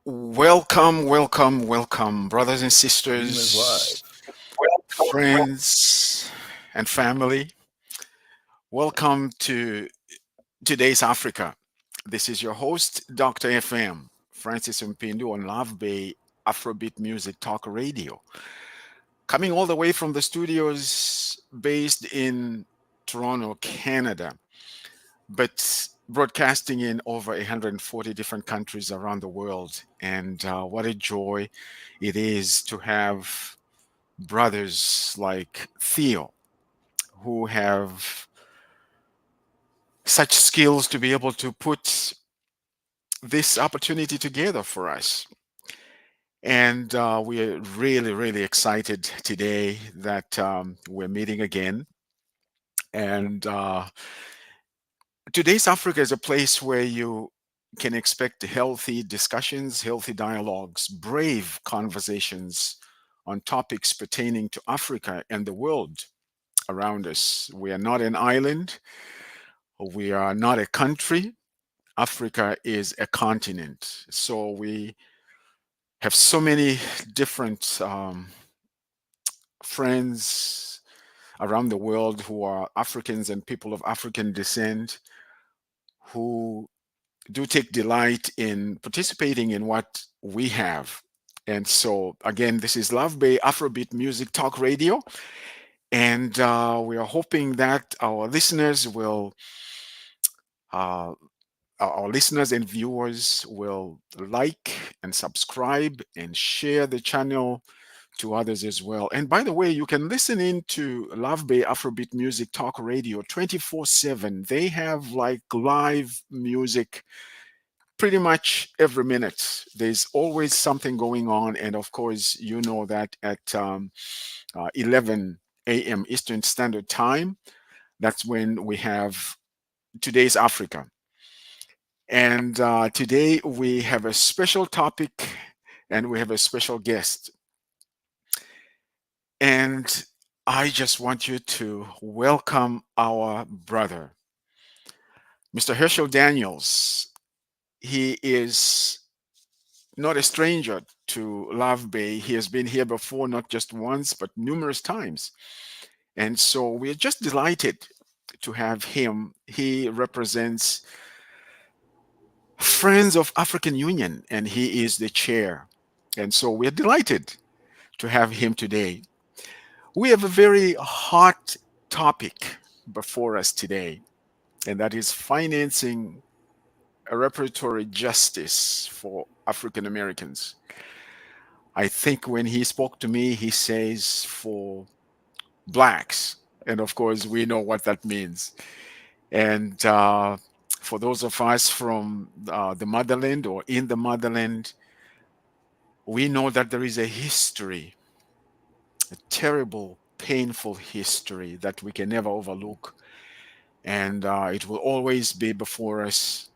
Welcome, welcome, welcome, brothers and Stream is sisters, live. friends, and family. Welcome to today's Africa. This is your host, Dr. FM, Francis Mpindu on Love Bay Afrobeat Music Talk Radio. Coming all the way from the studios based in Toronto, Canada, but broadcasting in over 140 different countries around the world. And what a joy it is to have brothers like Theo who have such skills to be able to put this opportunity together for us. And we're really, really excited today that we're meeting again. And today's Africa is a place where you can expect healthy discussions, healthy dialogues, brave conversations on topics pertaining to Africa and the world around us. We are not an island, we are not a country. Africa is a continent. So we have so many different friends around the world who are Africans and people of African descent who do take delight in participating in what we have. And so, again, this is Love Bay Afrobeat Music Talk Radio. And we are hoping that uh, our listeners and viewers will like and subscribe and share the channel to others as well. And by the way, you can listen in to Love Bay Afrobeat Music Talk Radio 24/7. They have like live music pretty much every minute. There's always something going on. And of course, you know that at 11 a.m. Eastern Standard Time, that's when we have today's Africa. And today we have a special topic and we have a special guest. And I just want you to welcome our brother, Mr. Herschel Daniels. He is not a stranger to Love Bay. He has been here before, not just once, but numerous times. And so we're just delighted to have him. He represents Friends of African Union, and he is the chair. And so we're delighted to have him today. We have a very hot topic before us today, and that is financing a reparatory justice for African Americans. I think when he spoke to me, he says for blacks. And of course, we know what that means. And for those of us from the motherland or in the motherland, we know that there is a history, a terrible, painful history that we can never overlook. And it will always be before us.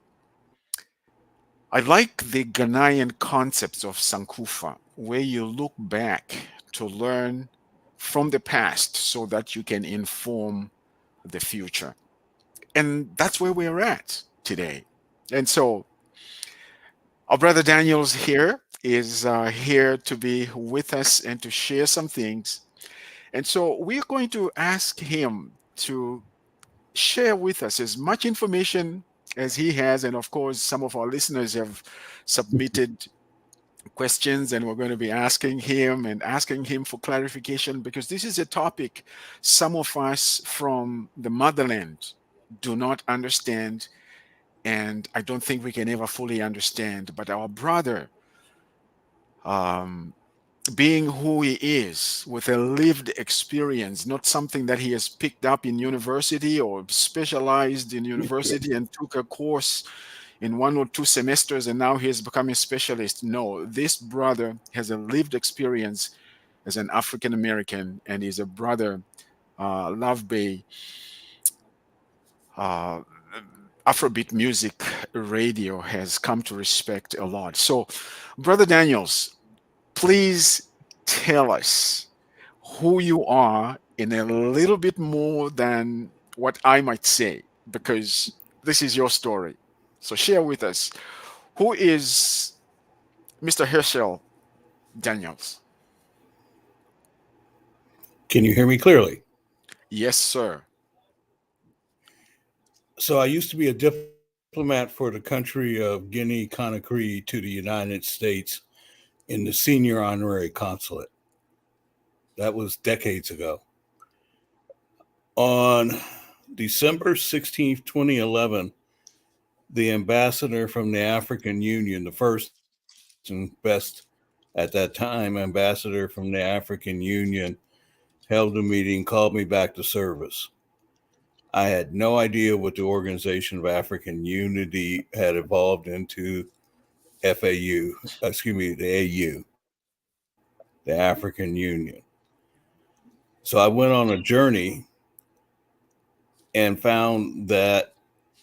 I like the Ghanaian concepts of Sankufa, where you look back to learn from the past so that you can inform the future. And that's where we're at today. And so our brother Daniel's here is here to be with us and to share some things. And so we're going to ask him to share with us as much information as he has. And of course, some of our listeners have submitted questions, and we're going to be asking him for clarification because this is a topic some of us from the motherland do not understand. And I don't think we can ever fully understand. But our brother, um, being who he is with a lived experience, not something that he has picked up in university or specialized in university and took a course in 1 or 2 semesters and now he has become a specialist. No, this brother has a lived experience as an African American and is a brother, Love Bay, uh, Afrobeat music radio has come to respect a lot. So, Brother Daniels, please tell us who you are in a little bit more than what I might say, because this is your story. So share with us who is Mr. Herschel Daniels. Can you hear me clearly? Yes, sir. So I used to be a diplomat for the country of Guinea Conakry to the United States in the senior honorary consulate. That was decades ago. On December 16th, 2011, the ambassador from the African Union, the first and best at that time ambassador from the African Union, held a meeting, called me back to service. I had no idea what the Organization of African Unity had evolved into FAU, the AU, the African Union. So I went on a journey and found that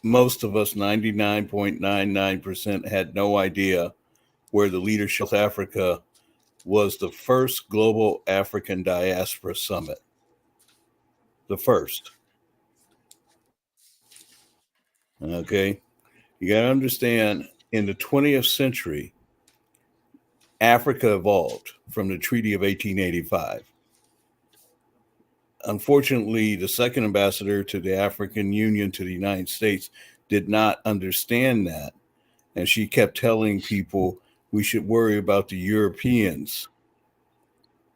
most of us, 99.99%, had no idea where the leadership of Africa was the first global African diaspora summit. The first. Okay. You got to understand, in the 20th century, Africa evolved from the Treaty of 1885. Unfortunately, the second ambassador to the African Union to the United States did not understand that. And she kept telling people we should worry about the Europeans.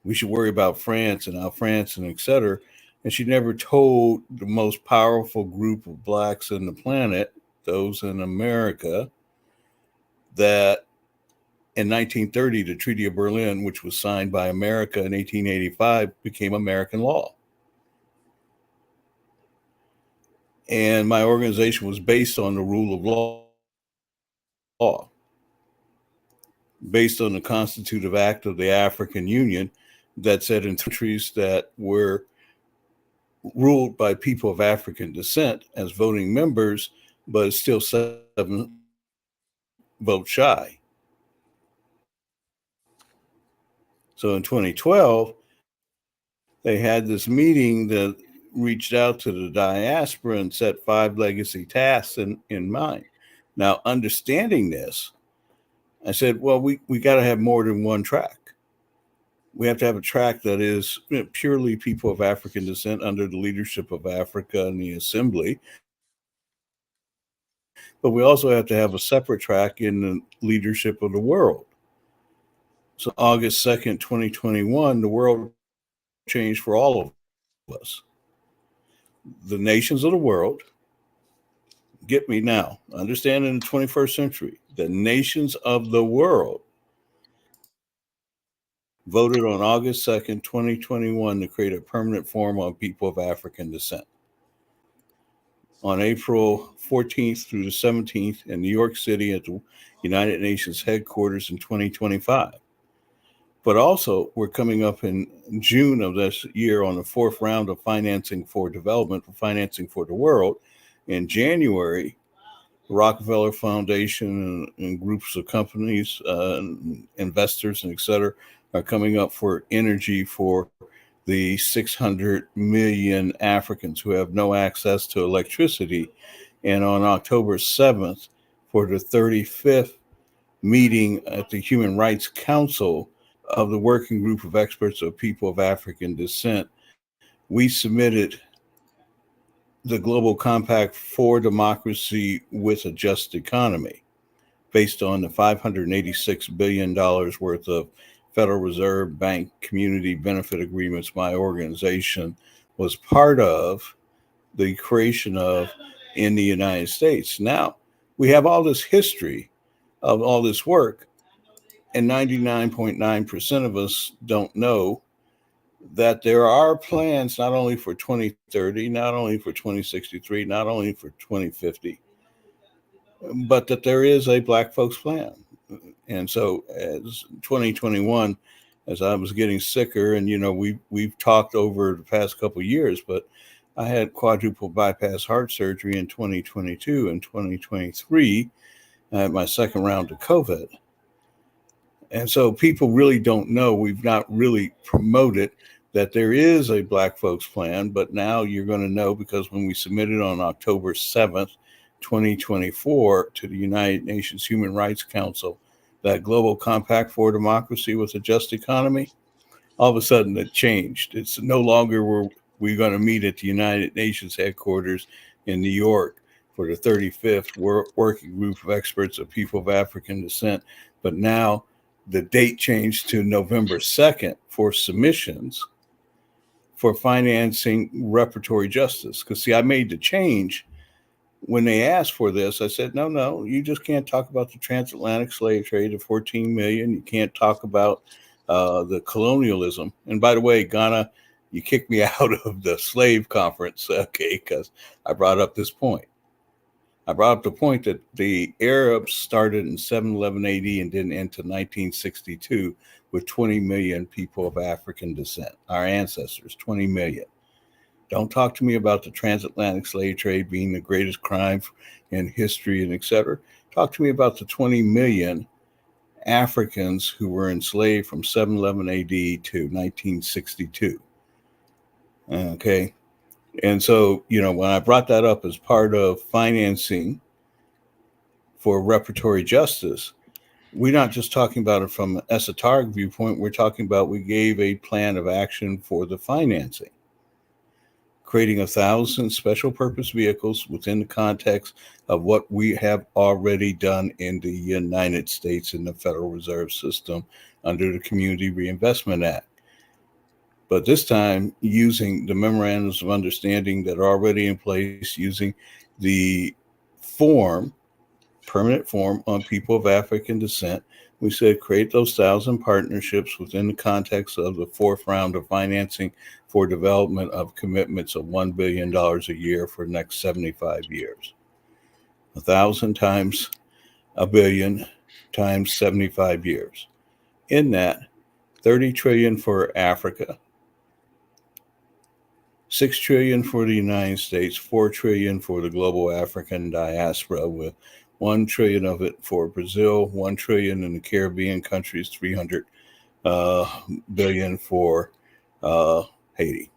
We should worry about France and et cetera. And she never told the most powerful group of blacks on the planet, those in America, that in 1930, the Treaty of Berlin, which was signed by America in 1885, became American law. And my organization was based on the rule of law, based on the Constitutive Act of the African Union that said in countries that were ruled by people of African descent as voting members, but still 7 votes shy. So in 2012, they had this meeting that reached out to the diaspora and set 5 legacy tasks in mind. Now, understanding this, I said, well, we got to have more than one track. We have to have a track that is purely people of African descent under the leadership of Africa and the Assembly. But we also have to have a separate track in the leadership of the world. So August 2nd, 2021, the world changed for all of us. The nations of the world, get me now, understand in the 21st century, the nations of the world voted on August 2nd, 2021 to create a permanent forum on people of African descent. On April 14th through the 17th in New York City at the United Nations headquarters in 2025. But also, we're coming up in June of this year on the 4th round of Financing for Development, for Financing for the World. In January, the Rockefeller Foundation and groups of companies, investors, and et cetera, are coming up for energy for the 600 million Africans who have no access to electricity. And on October 7th, for the 35th meeting at the Human Rights Council of the Working Group of Experts of People of African Descent, we submitted the Global Compact for Democracy with a Just Economy based on the $586 billion worth of Federal Reserve Bank community benefit agreements my organization was part of the creation of in the United States. Now, we have all this history of all this work, and 99.9% of us don't know that there are plans not only for 2030, not only for 2063, not only for 2050, but that there is a Black folks plan. And so as 2021, as I was getting sicker, and we've talked over the past couple of years, but I had quadruple bypass heart surgery in 2022 and 2023. I had my second round of COVID. And so people really don't know. We've not really promoted that there is a Black folks plan, but now you're going to know, because when we submitted on October 7th, 2024 to the United Nations Human Rights Council that global compact for democracy with a just economy, all of a sudden it changed. It's no longer were we going to meet at the United Nations headquarters in New York for the 35th Working Group of Experts of People of African Descent, but now the date changed to November 2nd for submissions for financing reparatory justice. Because, see, I made the change when they asked for this. I said, no, you just can't talk about the transatlantic slave trade of 14 million. You can't talk about the colonialism. And by the way, Ghana, you kicked me out of the slave conference, okay, because I brought up this point. I brought up the point that the Arabs started in 711 AD and didn't end until 1962 with 20 million people of African descent, our ancestors, 20 million. Don't talk to me about the transatlantic slave trade being the greatest crime in history and et cetera. Talk to me about the 20 million Africans who were enslaved from 711 AD to 1962. Okay. And so, when I brought that up as part of financing for reparatory justice, we're not just talking about it from an esoteric viewpoint. We're talking about we gave a plan of action for the financing, creating 1,000 special purpose vehicles within the context of what we have already done in the United States in the Federal Reserve System under the Community Reinvestment Act. But this time using the memorandums of understanding that are already in place, using the permanent form on people of African descent. We said create those 1,000 partnerships within the context of the fourth round of financing for development of commitments of $1 billion a year for the next 75 years. 1,000 times a billion times 75 years. In that, 30 trillion for Africa, 6 trillion for the United States, 4 trillion for the global African diaspora, with 1 trillion of it for Brazil, 1 trillion in the Caribbean countries, 300 billion for Haiti.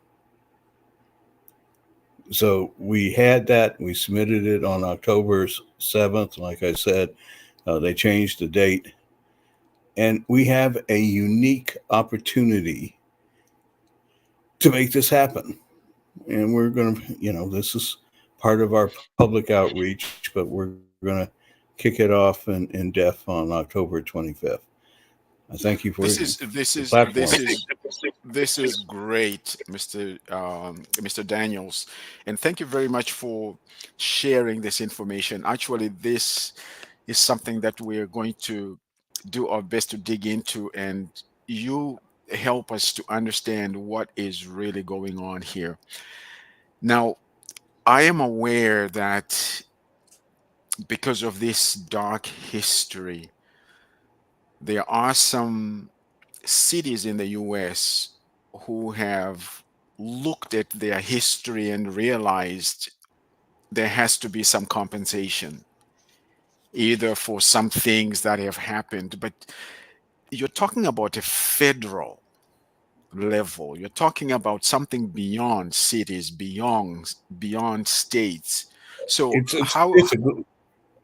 So we had that. We submitted it on October 7th. Like I said, they changed the date. And we have a unique opportunity to make this happen. And we're going to, this is part of our public outreach, but we're going to kick it off in depth on October 25th. I thank you for the platform. This is great, Mr. Daniels, and thank you very much for sharing this information. Actually, this is something that we're going to do our best to dig into, and you help us to understand what is really going on here. Now, I am aware that because of this dark history, there are some cities in the US who have looked at their history and realized there has to be some compensation, either for some things that have happened, but you're talking about a federal level. You're talking about something beyond cities, beyond states. So It's it's how it's a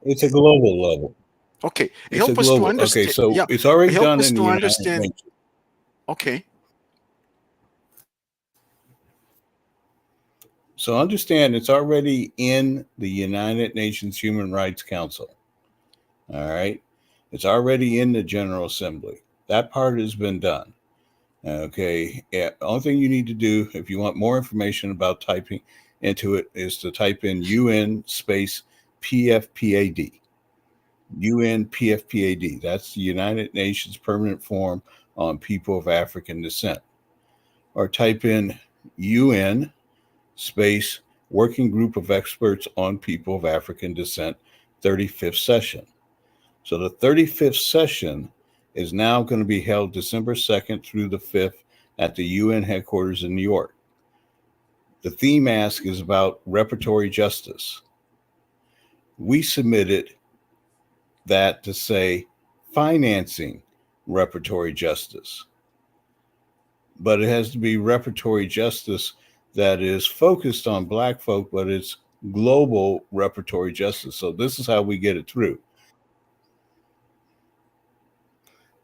it's a global level. okay, It's a help us to global. Okay, understand. so Yeah, it's already help done us in the to United understand. Nations. Okay. So understand it's already in the United Nations Human Rights Council. All right. It's already in the General Assembly. That part has been done. Okay. Yeah. The only thing you need to do if you want more information about typing into it is to type in UN space PFPAD. UN PFPAD. That's the United Nations Permanent Forum on People of African Descent. Or type in UN space Working Group of Experts on People of African Descent 35th session. So the 35th session is now going to be held December 2nd through the 5th at the UN headquarters in New York. The theme ask is about reparatory justice. We submitted that to say financing reparatory justice. But it has to be reparatory justice that is focused on Black folk, but it's global reparatory justice. So this is how we get it through.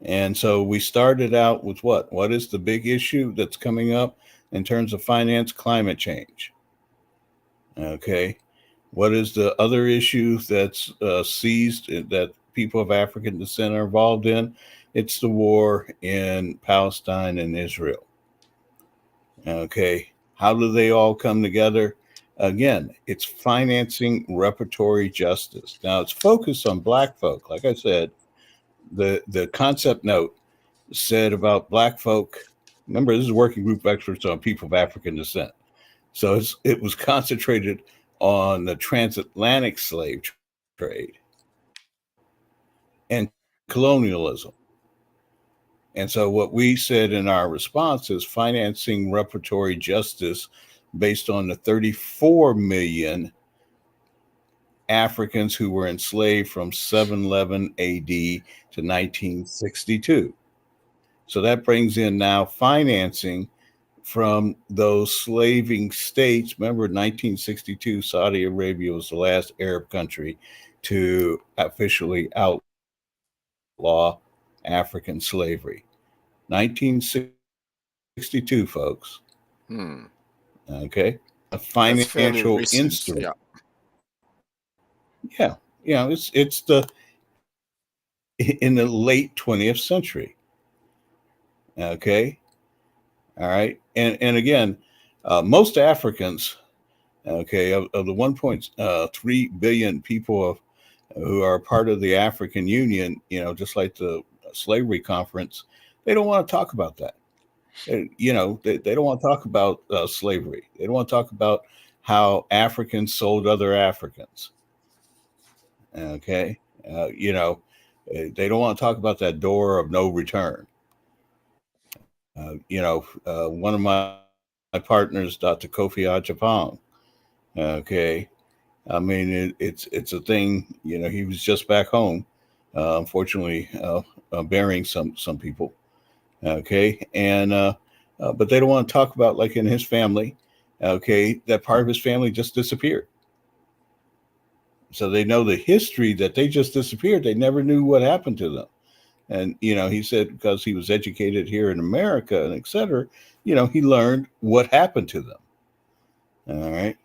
And so we started out with what? What is the big issue that's coming up in terms of finance? Climate change. Okay. What is the other issue that's seized that people of African descent are involved in? It's the war in Palestine and Israel. Okay. How do they all come together? Again, it's financing reparatory justice. Now it's focused on black folk. Like I said, the concept note said about black folk. Remember, this is a working group of experts on people of African descent. So it was concentrated on the transatlantic slave trade and colonialism. And so what we said in our response is financing reparatory justice based on the 34 million Africans who were enslaved from 711 AD to 1962. So that brings in now financing from those slaving states. Remember, 1962, Saudi Arabia was the last Arab country to officially outlaw African slavery. 1962, folks. Hmm. Okay. A That's financial fairly instrument. recent. Yeah. Yeah. It's the in the late 20th century. Okay. All right. And again, most Africans, okay, of the 1.3 billion people who are part of the African Union, just like the slavery conference, they don't want to talk about that. They don't want to talk about slavery. They don't want to talk about how Africans sold other Africans. Okay. They don't want to talk about that door of no return. One of my partners, Dr. Kofi Ajapong. Okay, I mean it's a thing. He was just back home, unfortunately, burying some people. Okay, and but they don't want to talk about like in his family. Okay, that part of his family just disappeared. So they know the history that they just disappeared. They never knew what happened to them. And, he said because he was educated here in America and et cetera, he learned what happened to them. All right.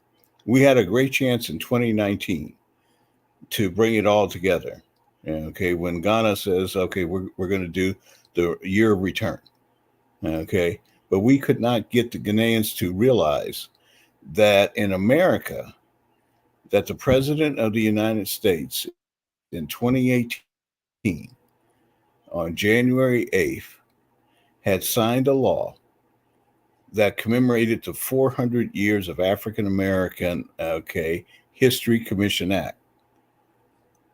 We had a great chance in 2019 to bring it all together. Okay. When Ghana says, okay, we're going to do the year of return. Okay. But we could not get the Ghanaians to realize that in America, that the president of the United States in 2018 on January 8th had signed a law that commemorated the 400 years of African American History Commission Act,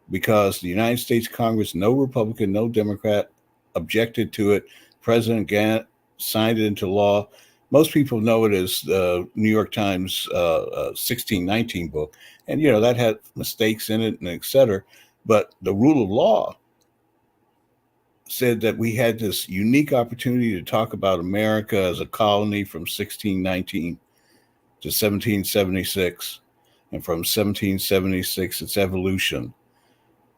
because the United States Congress, no Republican, no Democrat, objected to it. President Gant signed it into law. Most people know it as the New York Times 1619 book, and that had mistakes in it and et cetera. But the rule of law said that we had this unique opportunity to talk about America as a colony from 1619 to 1776, and from 1776 its evolution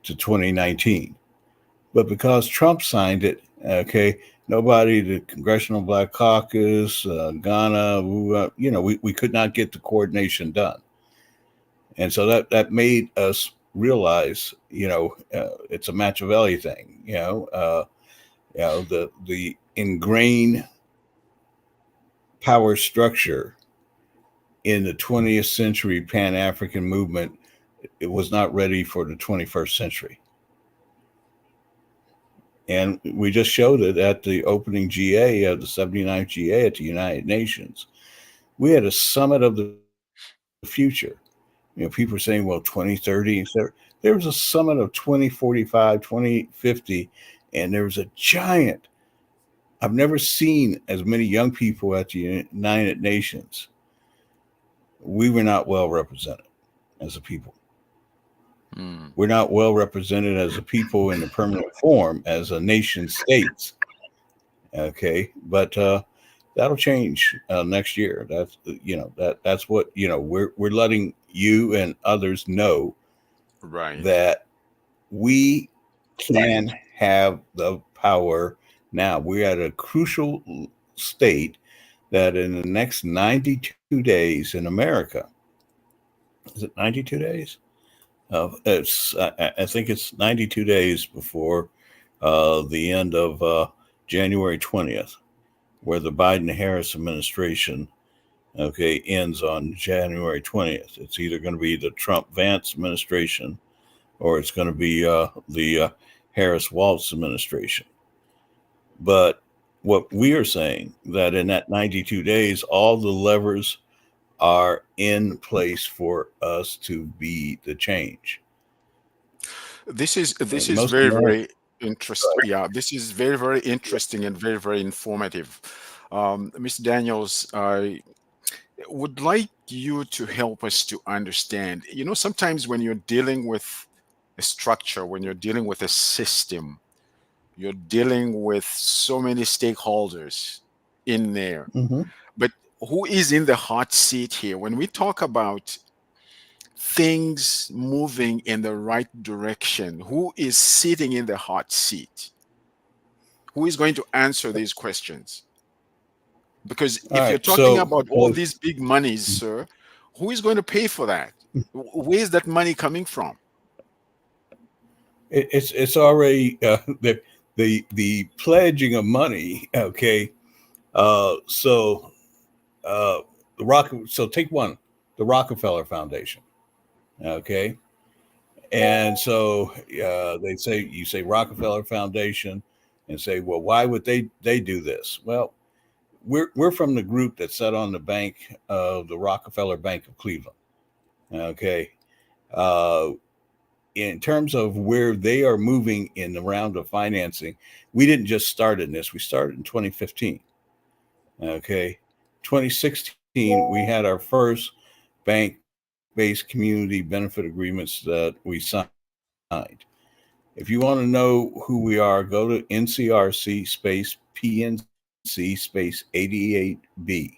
to 2019. But because Trump signed it, nobody, the Congressional Black Caucus, Ghana, we could not get the coordination done. And so that made us realize, it's a Machiavelli thing, the ingrained power structure in the 20th century Pan-African movement, it was not ready for the 21st century. And we just showed it at the opening GA of the 79th GA at the United Nations. We had a summit of the future. People are saying, well, 2030, etc. There was a summit of 2045, 2050, and there was a giant. I've never seen as many young people at the United Nations. We were not well represented as a people. We're not well represented as a people in the permanent form as a nation states. Okay, but that'll change next year. That's what we're letting you and others know Right. that we can have the power now. We're at a crucial state that in the next 92 days in America, is it 92 days? I think it's 92 days before the end of January 20th, where the Biden-Harris administration, okay, ends on January 20th. It's either going to be the Trump-Vance administration or it's going to be the Harris-Walz administration. But what we are saying that in that 92 days, all the levers are in place for us to be the change. This is Most very Americans, very interesting. Yeah, this is very very interesting and very very informative. Mr. Daniels, I would like you to help us to understand. Sometimes when you're dealing with a structure, when you're dealing with a system, you're dealing with so many stakeholders in there. mm-hmm. But who is in the hot seat here? When we talk about things moving in the right direction, who is sitting in the hot seat? Who is going to answer these questions? Because All if you're right. talking So about all these big monies, sir, who is going to pay for that? Where is that money coming from? it's already the pledging of money. Okay. So the Rock. So take one, the Rockefeller Foundation. Okay. And so they say, you say Rockefeller Foundation, and say, well, why would they do this? Well, we're from the group that sat on the bank of the Rockefeller Bank of Cleveland. Okay. Uh, in terms of where they are moving in the round of financing, we didn't just start in this. We started in 2015. Okay. 2016, we had our first bank-based community benefit agreements that we signed. If you want to know who we are, go to NCRC space PNC space 88B.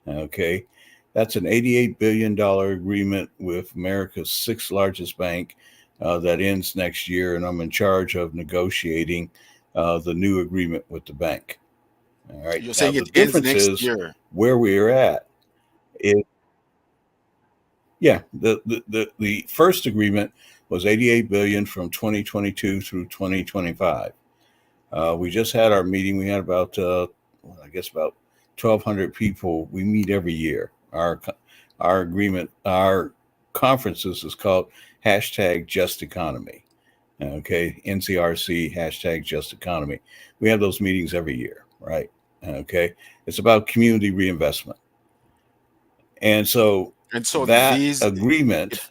Okay. That's an $88 billion agreement with America's sixth largest bank that ends next year. And I'm in charge of negotiating the new agreement with the bank. All right. You're Now, saying the it ends difference next is year. where we are at. Yeah, the first agreement was 88 billion from 2022 through 2025. We just had our meeting. We had about I guess about 1,200 people. We meet every year. Our agreement, our conferences is called hashtag Just Economy. Okay, NCRC hashtag Just Economy. We have those meetings every year, right? Okay, it's about community reinvestment, and so And so that these, agreement.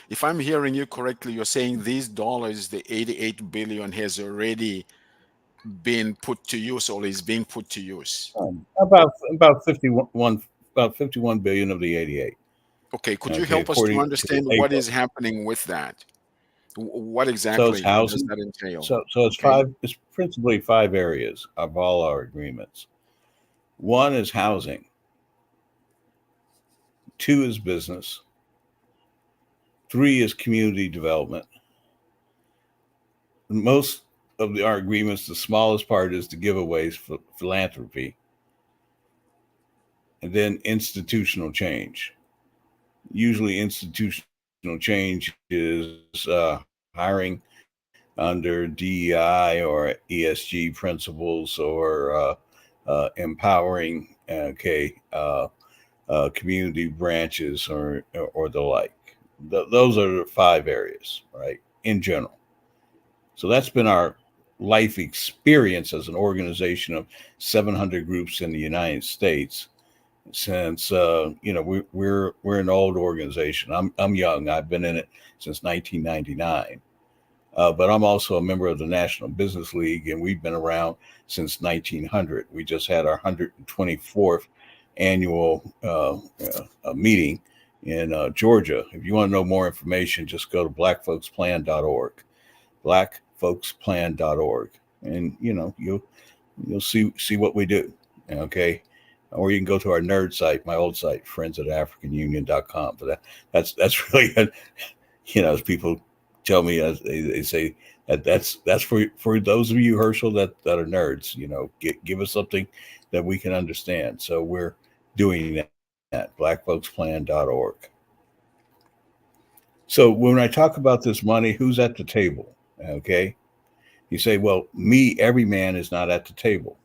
if I'm hearing you correctly, you're saying these dollars, the 88 billion, has already been put to use or is being put to use. About 51 billion of the 88. Okay, could you Okay, help us to according to understand what April. is happening with that? What So it's exactly does housing. that entail? So it's Okay. five. It's principally five areas of all our agreements. One is housing. Two is business. Three is community development. Most of our agreements, the smallest part is the giveaways for philanthropy, and then institutional change. Usually, institutional change is hiring under DEI or ESG principles or empowering community branches or the like. Those are the five areas, right, in general. So that's been our life experience as an organization of 700 groups in the United States since we're an old organization. I'm young. I've been in it since 1999. But I'm also a member of the National Business League, and we've been around since 1900. We just had our 124th annual meeting in Georgia. If you want to know more information, just go to blackfolksplan.org, blackfolksplan.org, and you'll see what we do. Okay. Or you can go to our nerd site, my old site, friends at africanunion.com. But that's really, as people tell me, they say That's for those of you, Herschel, that are nerds. Give us something that we can understand. So we're doing that. Blackfolksplan.org. So when I talk about this money, who's at the table? Okay, you say, well, me, every man is not at the table.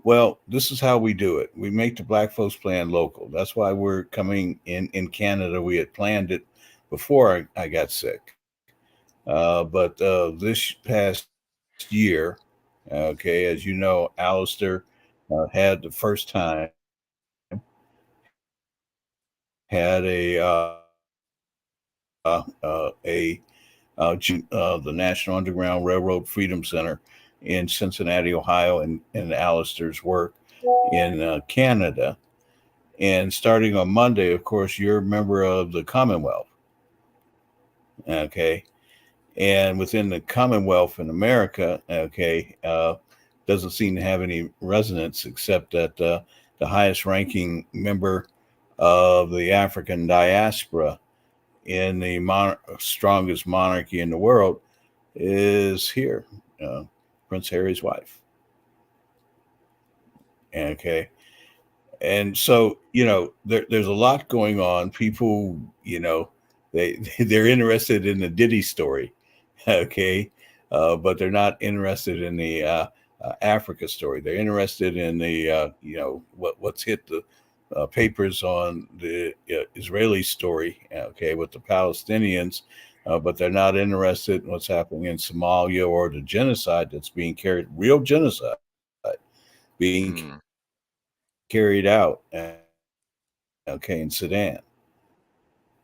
Well, this is how we do it. We make the Black Folks Plan local. That's why we're coming in Canada. We had planned it before I got sick. But this past year, okay, as you know, Alistair had the first time had the National Underground Railroad Freedom Center in Cincinnati, Ohio, and Alistair's work in Canada. And starting on Monday, of course, you're a member of the Commonwealth. Okay. And within the Commonwealth in America, okay, doesn't seem to have any resonance except that the highest ranking member of the African diaspora in the strongest monarchy in the world is here, uh, Prince Harry's wife. Okay. And so, there's a lot going on. People, they're interested in the Diddy story. Okay. But they're not interested in the Africa story. They're interested in the, what's hit the papers on the Israeli story, okay, with the Palestinians, but they're not interested in what's happening in Somalia or the genocide that's being carried, real genocide being carried Hmm. out, okay, in Sudan.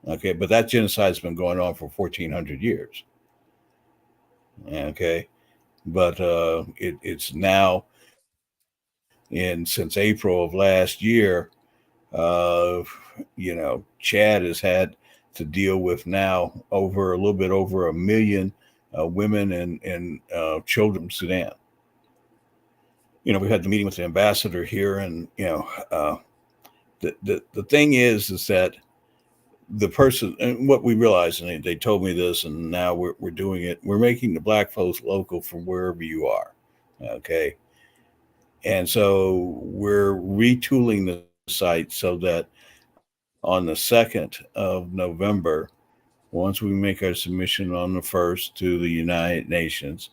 Okay, but that genocide has been going on for 1,400 years. Okay, but it's now in since April of last year. Chad has had to deal with now over a little bit over 1 million women and children from Sudan. We had the meeting with the ambassador here, and the thing is that the person, and what we realized, and they told me this, and now we're doing it. We're making the Black folks local from wherever you are, okay. And so we're retooling the site so that on the 2nd of November, once we make our submission on the 1st to the United Nations,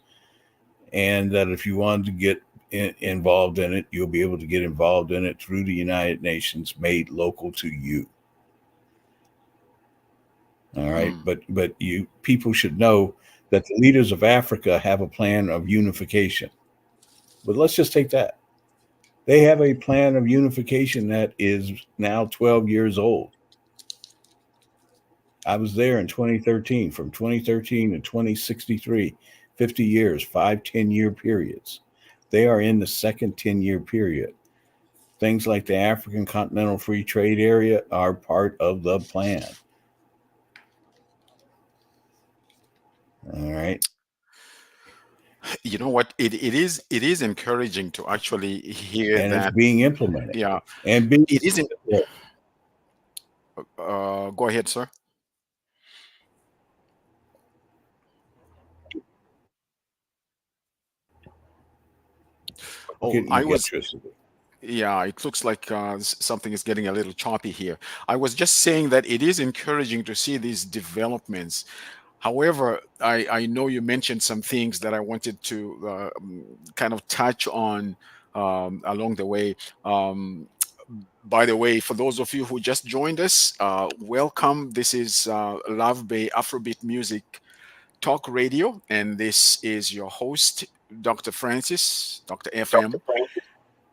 and that if you want to get involved in it, you'll be able to get involved in it through the United Nations, made local to you. All right, Hmm. but you people should know that the leaders of Africa have a plan of unification. But let's just take that. They have a plan of unification that is now 12 years old. I was there in 2013, from 2013 to 2063, 50 years, 5 10-year periods. They are in the second 10-year period. Things like the African Continental Free Trade Area are part of the plan. All right. You know what? It is encouraging to actually hear And it's that. being implemented. Yeah, And being, it isn't. Go ahead, sir. Oh, I was. electricity. Yeah, it looks like something is getting a little choppy here. I was just saying that it is encouraging to see these developments. However, I know you mentioned some things that I wanted to kind of touch on along the way. Um, by the way, for those of you who just joined us, welcome. This is Love Bay Afrobeat Music Talk Radio, and this is your host, Dr. Francis, Dr. FM.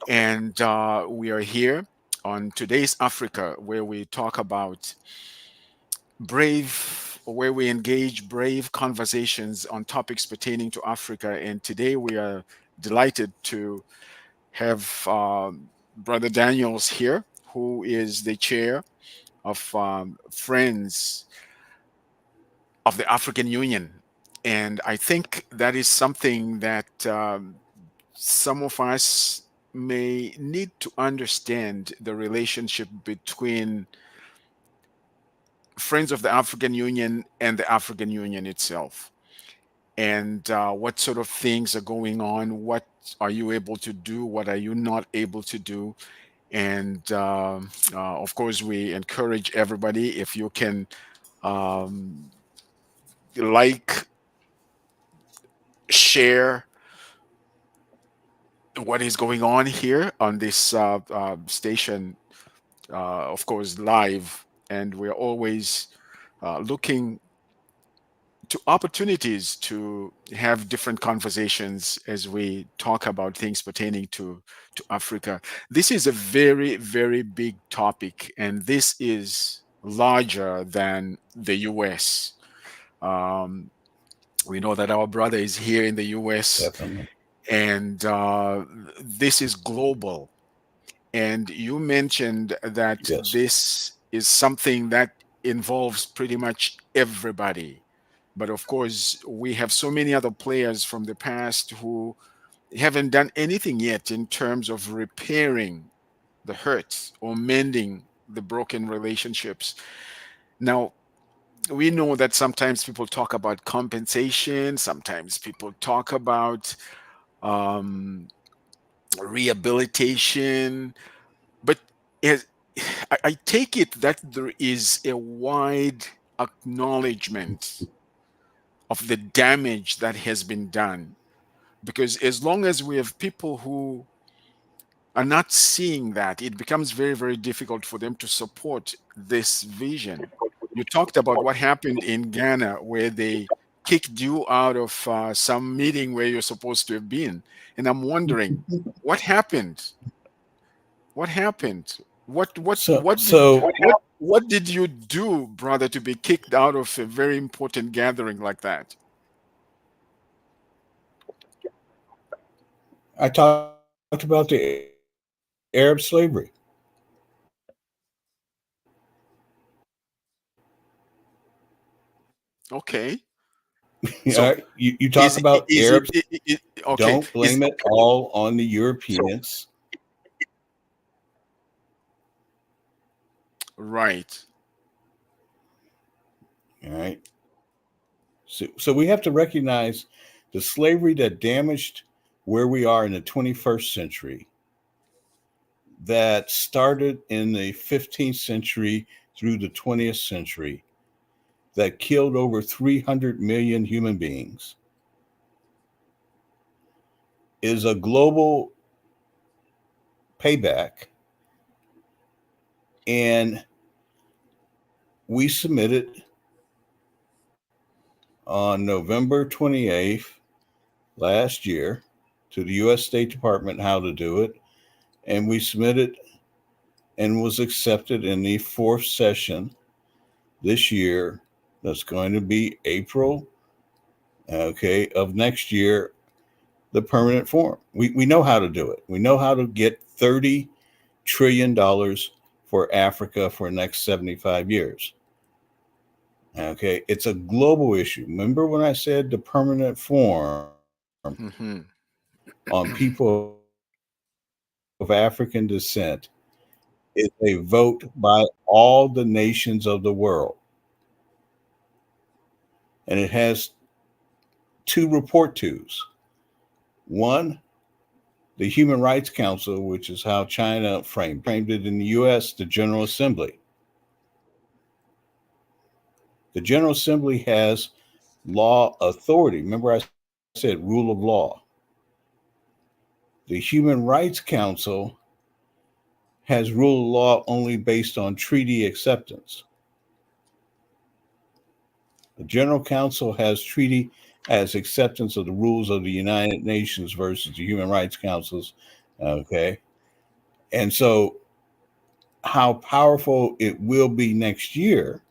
And we are here on Today's Africa, where we talk about where we engage brave conversations on topics pertaining to Africa. And today we are delighted to have Brother Daniels here, who is the chair of Friends of the African Union. And I think that is something that some of us may need to understand the relationship between Friends of the African Union and the African Union itself. and what sort of things are going on. What are you able to do? What are you not able to do? And of course, we encourage everybody, if you can, um, like, share what is going on here on this station, of course, live. And we're always looking to opportunities to have different conversations as we talk about things pertaining to Africa. This is a very, very big topic, and this is larger than the US. Um, we know that our brother is here in the US, Definitely. and this is global. And you mentioned that Yes. this is something that involves pretty much everybody. But of course, we have so many other players from the past who haven't done anything yet in terms of repairing the hurts or mending the broken relationships. Now, we know that sometimes people talk about compensation, sometimes people talk about um, rehabilitation, but as, I take it that there is a wide acknowledgement of the damage that has been done. Because as long as we have people who are not seeing that, it becomes very, very difficult for them to support this vision. You talked about what happened in Ghana, where they kicked you out of some meeting where you're supposed to have been. And I'm wondering, what happened? What happened? So, so What did you do, brother, to be kicked out of a very important gathering like that? I talked about the Arab slavery. Okay. So You talk about is Arabs. is it Don't okay? blame Is it all on the Europeans. right. All right. So we have to recognize the slavery that damaged where we are in the 21st century, that started in the 15th century through the 20th century, that killed over 300 million human beings, is a global payback. And we submitted on November 28th last year to the U.S. State Department how to do it. And we submitted and was accepted in the fourth session this year. That's going to be April, okay, of next year, the permanent form. We know how to do it. We know how to get $30 trillion for Africa for the next 75 years. Okay, it's a global issue. Remember when I said the permanent form Hmm. on people of African descent is a vote by all the nations of the world. And it has two report twos. One, the Human Rights Council, which is how China framed it in the US, the General Assembly. The General Assembly has law authority. Remember, I said rule of law. The Human Rights Council has rule of law only based on treaty acceptance. The General Council has acceptance of the rules of the United Nations versus the Human Rights Councils. Okay. And so, how powerful it will be next year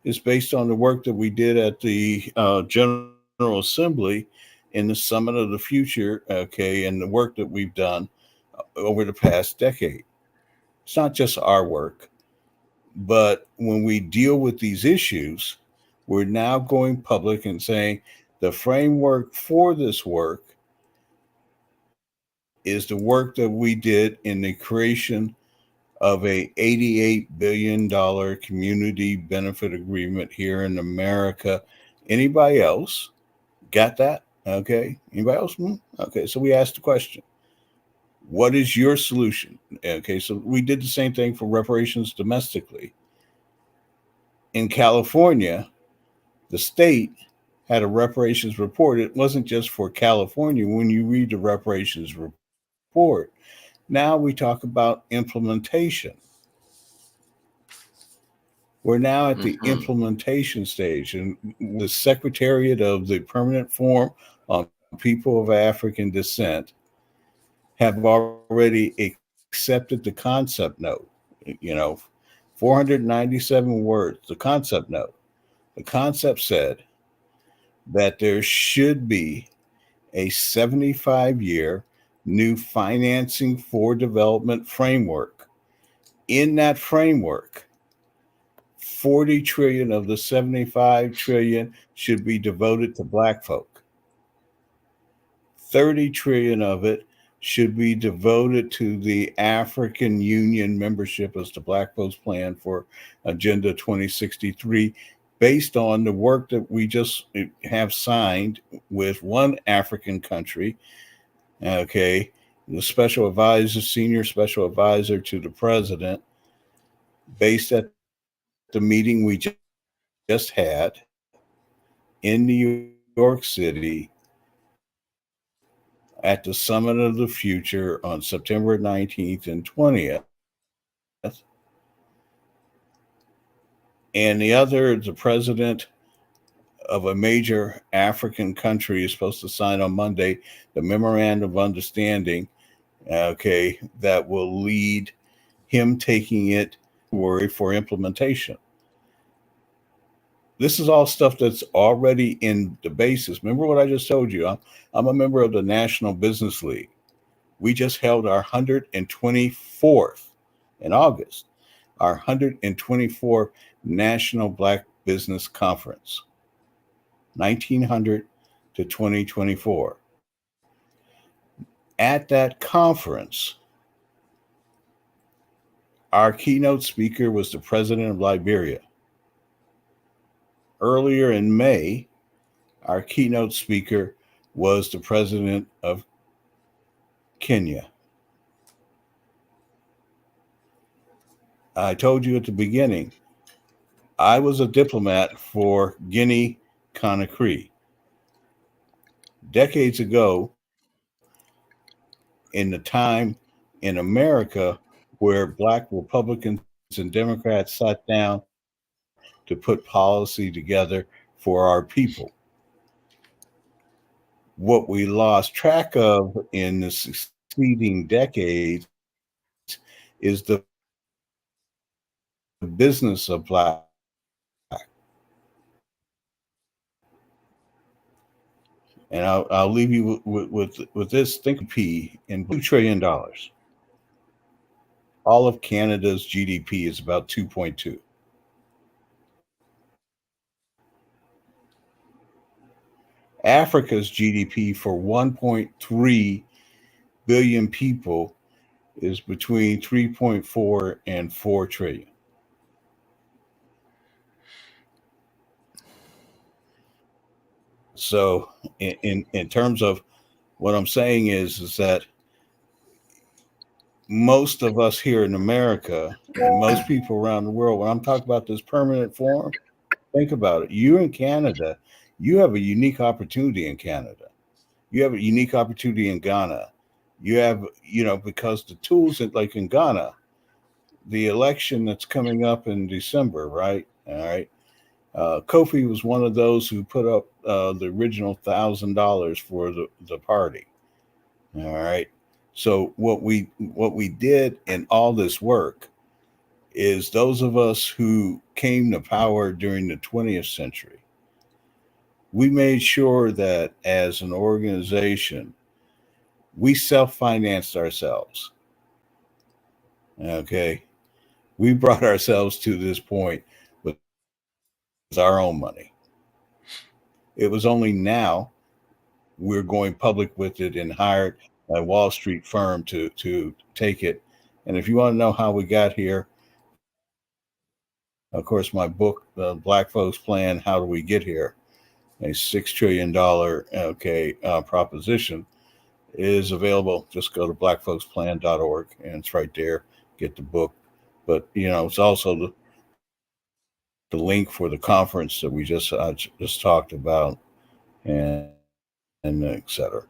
is based on the work that we did at the General Assembly in the Summit of the Future, okay, and the work that we've done over the past decade. It's not just our work, but when we deal with these issues, we're now going public and saying the framework for this work is the work that we did in the creation of a $88 billion community benefit agreement here in America. Anybody else Got that? Okay. Anybody else? Okay. So we asked the question, what is your solution? Okay. So we did the same thing for reparations domestically. In California, the state had a reparations report. It wasn't just for California. When you read the reparations report, now we talk about implementation. We're now at the Hmm. implementation stage, and the Secretariat of the Permanent Forum on People of African Descent have already accepted the concept note. You know, 497 words, the concept note. The concept said that there should be a 75-year new financing for development framework. In that framework, 40 trillion of the 75 trillion should be devoted to black folk. 30 trillion of it should be devoted to the African Union membership as the Black Folks Plan for Agenda 2063, based on the work that we just have signed with one African country. Okay, the special advisor, senior special advisor to the president, based at the meeting we just had in New York City at the Summit of the Future on September 19th and 20th. And the president of a major African country is supposed to sign on Monday the memorandum of understanding, okay, that will lead him taking it for implementation. This is all stuff that's already in the basis. Remember what I just told you? I'm a member of the National Business League. We just held our 124th in August, our 124th National Black Business Conference, 1900 to 2024. At that conference, our keynote speaker was the president of Liberia. Earlier in May, our keynote speaker was the president of Kenya. I told you at the beginning, I was a diplomat for Guinea Conakry. Decades ago, in the time in America where Black Republicans and Democrats sat down to put policy together for our people. What we lost track of in the succeeding decades is the business of black. And I'll leave you with this. Think of GDP in $2 trillion. All of Canada's GDP is about 2.2. Africa's GDP for 1.3 billion people is between 3.4 and 4 trillion. So in terms of what I'm saying is that most of us here in America and most people around the world, when I'm talking about this permanent forum, think about it. You in Canada, you have a unique opportunity in Canada. You have a unique opportunity in Ghana. You have, because the tools that, like in Ghana, the election that's coming up in December, right? All right. Kofi was one of those who put up the original $1,000 for the party. All right. So what we did in all this work is those of us who came to power during the 20th century, we made sure that as an organization, we self-financed ourselves. Okay. We brought ourselves to this point with our own money. It was only now we're going public with it and hired a Wall Street firm to take it. And if you want to know how we got here, of course, my book, Black Folks Plan, How Do We Get Here? a $6 trillion proposition, is available. Just go to blackfolksplan.org and it's right there. Get the book. But it's also the link for the conference that we just talked about, and etc.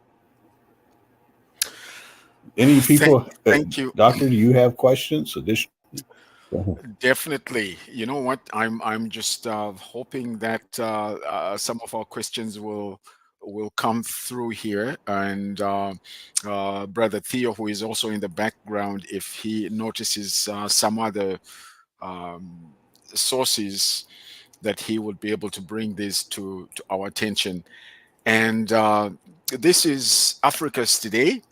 Any people, Thank you. doctor? Do you have questions? Additional? Definitely. You know what? I'm just hoping that some of our questions will come through here, and Brother Theo, who is also in the background, if he notices some other um, sources, that he would be able to bring this to our attention. And this is Africa's Today.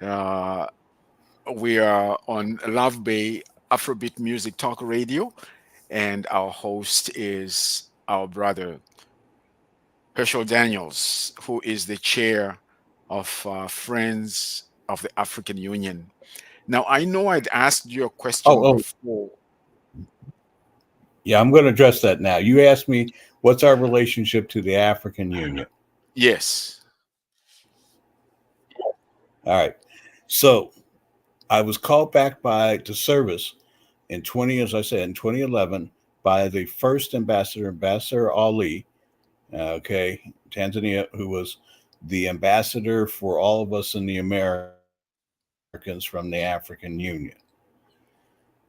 Uh, we are on Love Bay Afrobeat Music Talk Radio, and our host is our brother Herschel Daniels, who is the chair of Friends of the African Union. Now, I know I'd asked you a question Oh, before. yeah. I'm going to address that now. You asked me what's our relationship to the African Union. Yes. All right. So I was called back by to service in 20, as I said, in 2011 by the first ambassador, Ambassador Ali, Tanzania, who was the ambassador for all of us in the Americans from the African Union.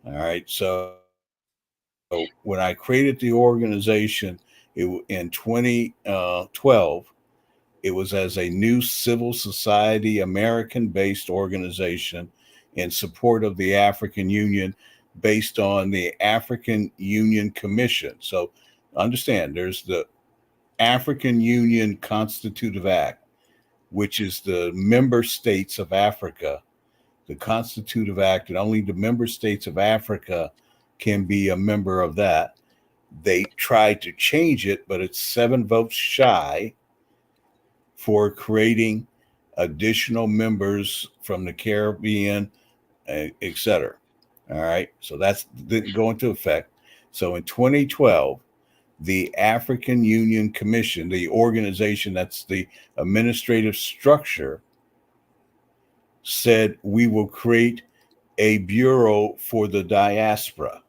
All right. So when I created the organization in 2012, it was as a new civil society, American based organization in support of the African Union based on the African Union Commission. So understand there's the African Union Constitutive Act, which is the member states of Africa, the Constitutive Act, and only the member states of Africa can be a member of that. They tried to change it, but it's 7 votes shy for creating additional members from the Caribbean, etc. All right. So that didn't go into effect. So in 2012, the African Union Commission, the organization that's the administrative structure, said we will create a bureau for the diaspora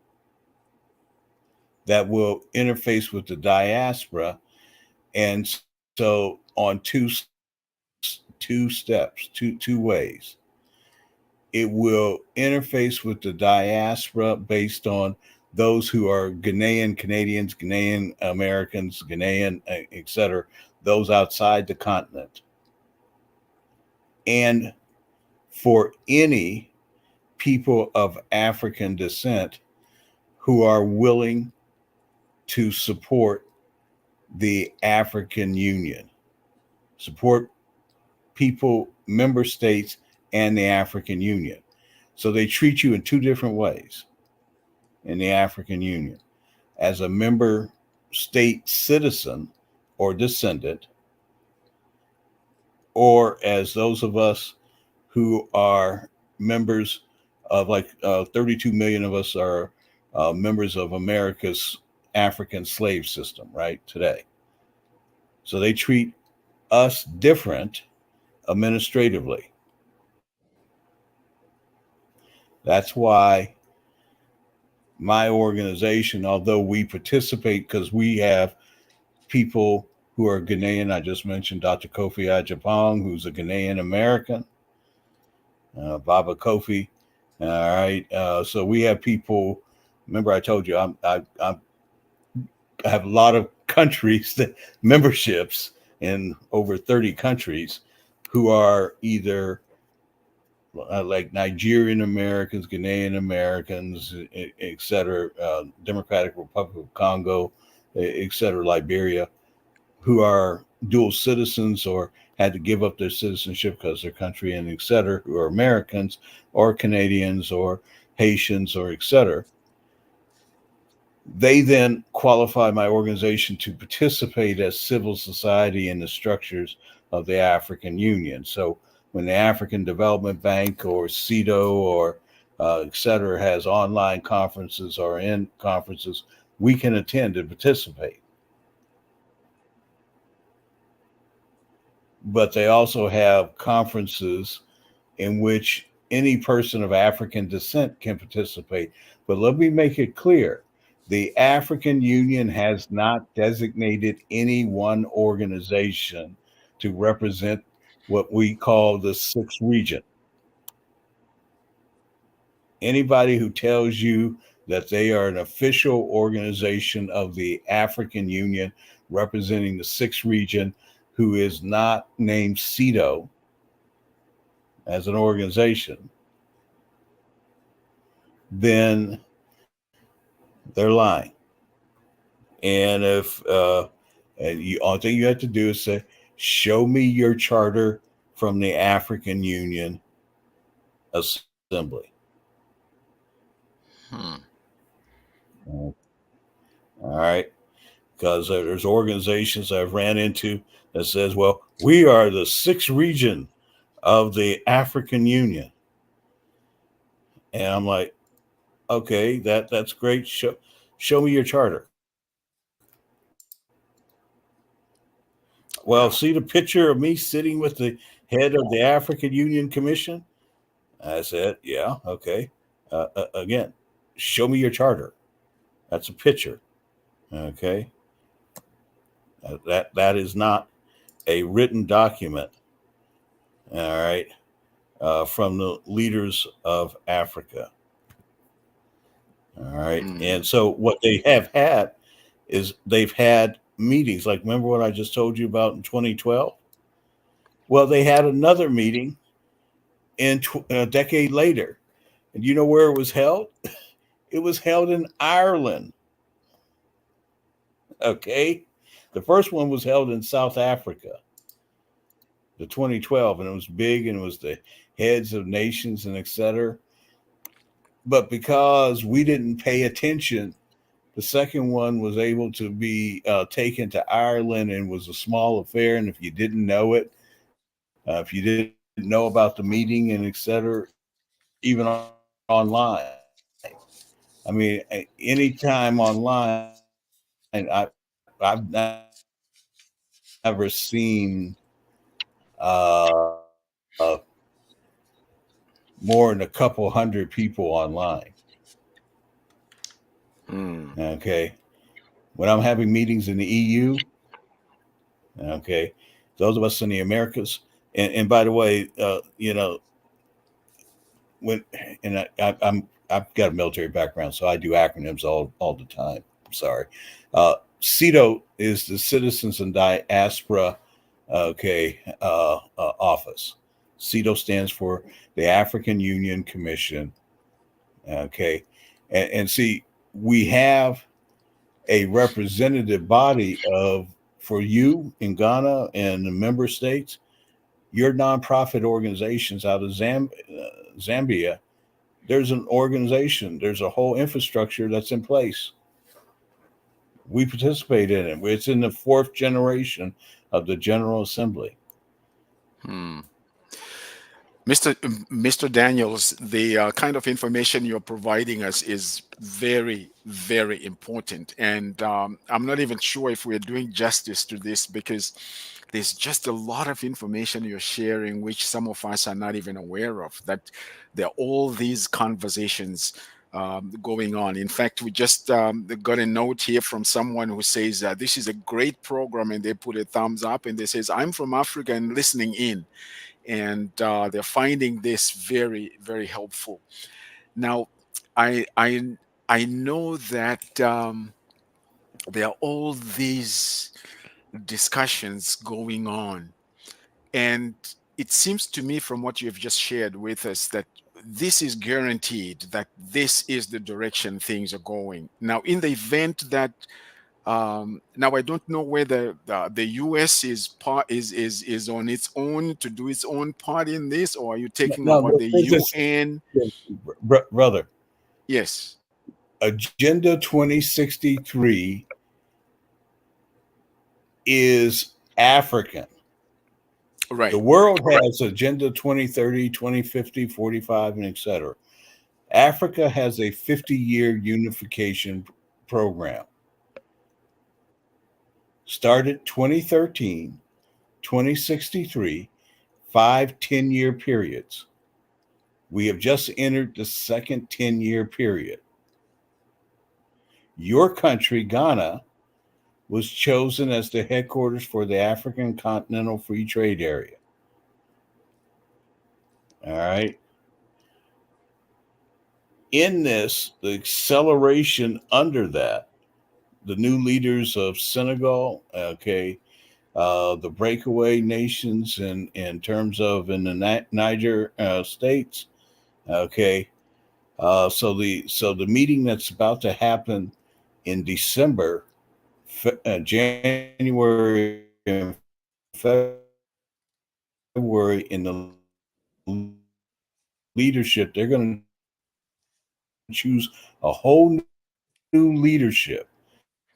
that will interface with the diaspora. And so on two steps, two ways, it will interface with the diaspora based on those who are Ghanaian Canadians, Ghanaian Americans, Ghanaian, etc., those outside the continent. And for any people of African descent who are willing to support the African Union, support people, member states, and the African Union. So they treat you in 2 different ways in the African Union: as a member state citizen or descendant, or as those of us who are members of, like 32 million of us are members of America's African slave system, right, today. So they treat us different administratively. That's why my organization, although we participate because we have people who are Ghanaian, I just mentioned Dr. Kofi Ajapong, who's a Ghanaian American, Baba Kofi. All right. So we have people. Remember, I told you I have a lot of countries that memberships in over 30 countries who are either like Nigerian Americans, Ghanaian Americans, et cetera, Democratic Republic of Congo, et cetera, Liberia, who are dual citizens or had to give up their citizenship because their country, and et cetera, who are Americans or Canadians or Haitians or et cetera. They then qualify my organization to participate as civil society in the structures of the African Union. So when the African Development Bank or CEDO or et cetera has online conferences or in conferences, we can attend and participate. but they also have conferences in which any person of African descent can participate. But let me make it clear, the African Union has not designated any one organization to represent what we call the sixth region. Anybody who tells you that they are an official organization of the African Union representing the sixth region who is not named CETO as an organization, then they're lying. And if and you all thing you have to do is say, show me your charter from the African Union Assembly. Hmm. All right. Because there's organizations I've ran into that says, well, we are the sixth region of the African Union. And I'm like, okay, that's great. Show me your charter. Well, see the picture of me sitting with the head of the African Union Commission? I said, yeah, okay. Again, show me your charter. That's a picture. Okay. That is not a written document. All right. From the leaders of Africa. All right. Hmm. And so what they have had is they've had meetings. Like, remember what I just told you about in 2012? Well, they had another meeting a decade later. And you know where it was held? It was held in Ireland. Okay. The first one was held in South Africa, the 2012, and it was big and it was the heads of nations and etc. But because we didn't pay attention, the second one was able to be taken to Ireland and was a small affair. And if you didn't know it, if you didn't know about the meeting and etc., even online, I mean, anytime online, I've never seen more than a couple hundred people online. Hmm. Okay. When I'm having meetings in the EU, okay, those of us in the Americas, and by the way, when and I've got a military background, so I do acronyms all the time. I'm sorry. CETO is the Citizens and Diaspora, okay, office. CETO stands for the African Union Commission. Okay, and see, we have a representative body of for you in Ghana and the member states, your nonprofit organizations out of Zambia. There's an organization, there's a whole infrastructure that's in place. We participate in it. It's in the fourth generation of the General Assembly. Hmm. Mr. Daniels, the kind of information you're providing us is very, very important. And I'm not even sure if we're doing justice to this because there's just a lot of information you're sharing, which some of us are not even aware of, that there are all these conversations going on. In fact, we just got a note here from someone who says this is a great program, and they put a thumbs up and they says, I'm from Africa and listening in, and they're finding this very, very helpful. Now, I I I know that there are all these discussions going on, and it seems to me from what you've just shared with us that this is guaranteed that this is the direction things are going. Now, in the event that now I don't know whether the U.S. is on its own to do its own part in this, or are you taking No, about the there's this, UN? brother. Yes, Agenda 2063 is African. The right. world has Agenda 2030, 2050, 45, and etc. Africa has a 50-year unification program. Started 2013, 2063, 5 10-year periods. We have just entered the second 10-year period. Your country, Ghana, was chosen as the headquarters for the African Continental Free Trade Area. All right. In this, the acceleration under that, the new leaders of Senegal, okay, the breakaway nations in terms of in the Niger states, okay. So the meeting that's about to happen in December, January, and February in the leadership, they're going to choose a whole new leadership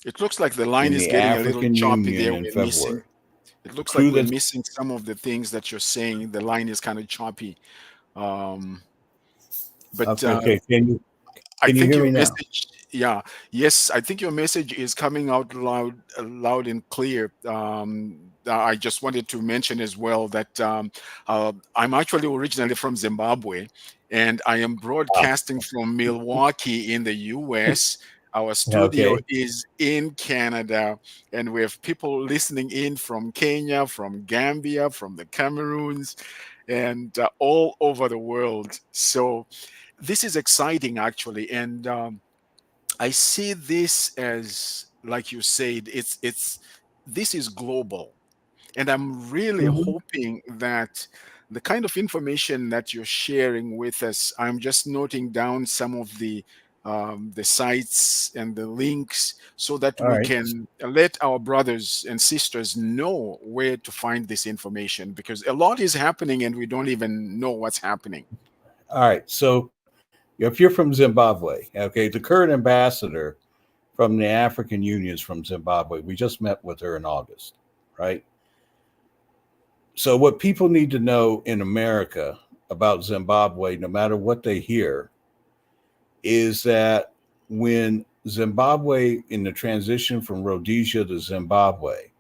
in It the looks like the line is African getting a little Union in choppy there. We're February. missing. The It crew looks like that's we're missing some of the things that you're saying. The line is kind of choppy. Um, but okay. I Can you think hear your me now? message, yeah, yes, I think your message is coming out loud and clear. I just wanted to mention as well that I'm actually originally from Zimbabwe, and I am broadcasting from Milwaukee in the U.S. Our studio Okay. is in Canada, and we have people listening in from Kenya, from Gambia, from the Cameroons, and all over the world. So this is exciting actually, and I see this as, like you said, it's this is global, and I'm really Mhm. hoping that the kind of information that you're sharing with us, I'm just noting down some of the sites and the links so that All we right. can let our brothers and sisters know where to find this information, because a lot is happening and we don't even know what's happening. All right. So if you're from Zimbabwe, okay, the current ambassador from the African Union is from Zimbabwe. We just met with her in August, right? So what people need to know in America about Zimbabwe, no matter what they hear, is that when Zimbabwe, in the transition from Rhodesia to Zimbabwe,